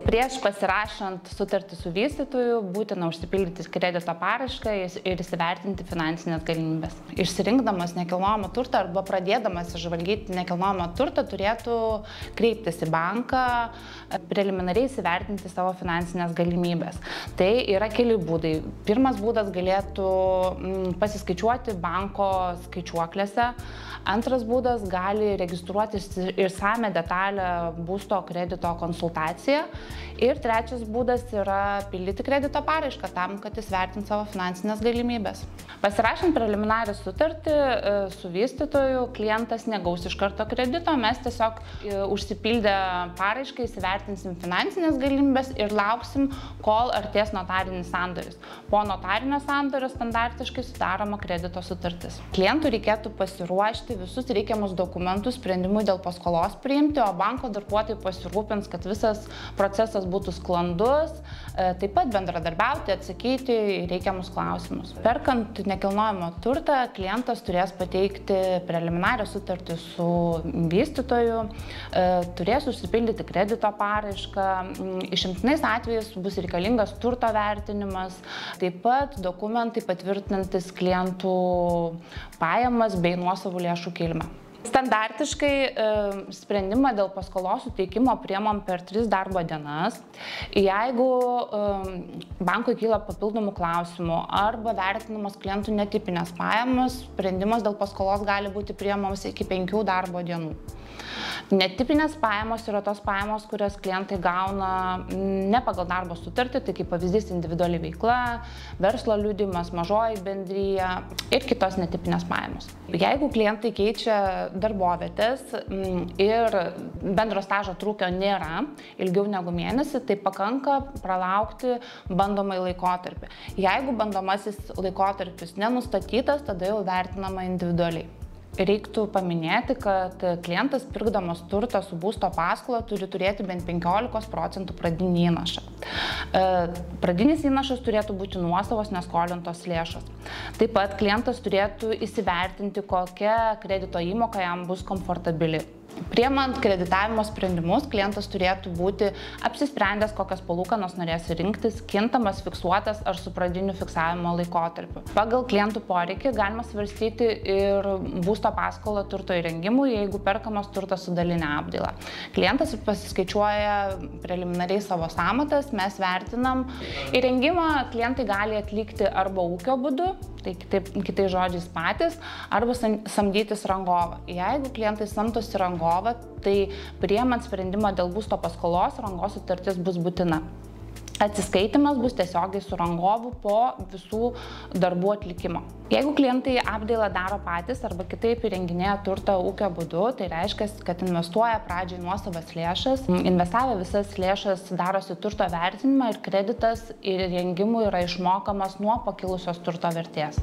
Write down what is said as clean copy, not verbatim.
Prieš pasirašant sutartį su vystytoju būtina užsipildyti kredito paraišką ir įsivertinti finansinės galimybės. Išsirinkdamas nekilnojamą turtą arba pradėdamas žvalgyti nekilnojamą turtą turėtų kreiptis į banką, preliminariai įsivertinti savo finansinės galimybės. Tai yra keli būdai. Pirmas būdas galėtų pasiskaičiuoti banko skaičiuoklėse. Antras būdas gali registruoti išsamią detalę būsto kredito konsultaciją. Ir trečias būdas yra pildyti kredito paraišką tam, kad jis vertins savo finansinės galimybės. Pasirašant preliminarią sutartį su vystytoju, klientas negaus iš karto kredito, mes tiesiog užsipildę paraišką įsivertinsim finansinės galimybės ir lauksim, kol artės notarinis sandoris. Po notarinio sandorio standartiškai sudaroma kredito sutartis. Klientui reikėtų pasiruošti visus reikiamus dokumentus sprendimui dėl paskolos priimti, o banko darbuotojai pasirūpins, kad visas procesas būtų sklandus, taip pat bendradarbiauti, atsakyti į reikiamus klausimus. Perkant nekilnojamą turtą, klientas turės pateikti preliminarią sutartį su vystytoju, turės užsipildyti kredito paraišką, išimtinais atvejais bus reikalingas turto vertinimas, taip pat dokumentai patvirtinantis klientų pajamas bei nuosavų lėšų kilmę. Standartiškai sprendimą dėl paskolos suteikimo priimam per 3 darbo dienas. Jeigu bankui kyla papildomų klausimų arba vertinamos klientų netipinės pajamos, sprendimas dėl paskolos gali būti priimamas iki 5 darbo dienų. Netipinės pajamos yra tos pajamos, kurias klientai gauna ne pagal darbo sutartį, tai kaip pavyzdys individuali veikla, verslo liudijimas, mažoji bendryja ir kitos netipinės pajamos. Jeigu klientai keičia darbovietės ir bendro stažo trūkio nėra ilgiau negu mėnesį, tai pakanka pralaukti bandomąjį laikotarpį. Jeigu bandomasis laikotarpis nenustatytas, tada jau vertinama individualiai. Reiktų paminėti, kad klientas pirkdamas turtą su būsto paskola turi turėti bent 15% pradinį įnašą. Pradinis įnašas turėtų būti nuosavos neskolintos lėšos. Taip pat klientas turėtų įsivertinti, kokia kredito įmoka jam bus komfortabili. Priimant kreditavimo sprendimus, klientas turėtų būti apsisprendęs, kokias palūkanas norės rinktis, kintamas, fiksuotas ar su pradiniu fiksavimo laikotarpiu. Pagal klientų poreikį galima svarstyti ir būsto paskolą turto įrengimui, jeigu perkamas turtas su daline apdaila. Klientas pasiskaičiuoja preliminariai savo sąmatas, mes vertinam. Įrengimą klientai gali atlikti arba ūkio būdu, tai kitais žodžiais patys, arba samdytis rangovą. Jeigu klientai samdosi rangovą, tai priimant sprendimą dėl būsto paskolos, rangos sutartis bus būtina. Atsiskaitimas bus tiesiogiai su rangovu po visų darbų atlikimo. Jeigu klientai apdailą daro patys arba kitaip įrenginėja turtą ūkio būdu, tai reiškia, kad investuoja pradžiai nuosavas lėšas, investavę visas lėšas darosi turto vertinimą ir kreditas įrengimui yra išmokamas nuo pakilusios turto vertės.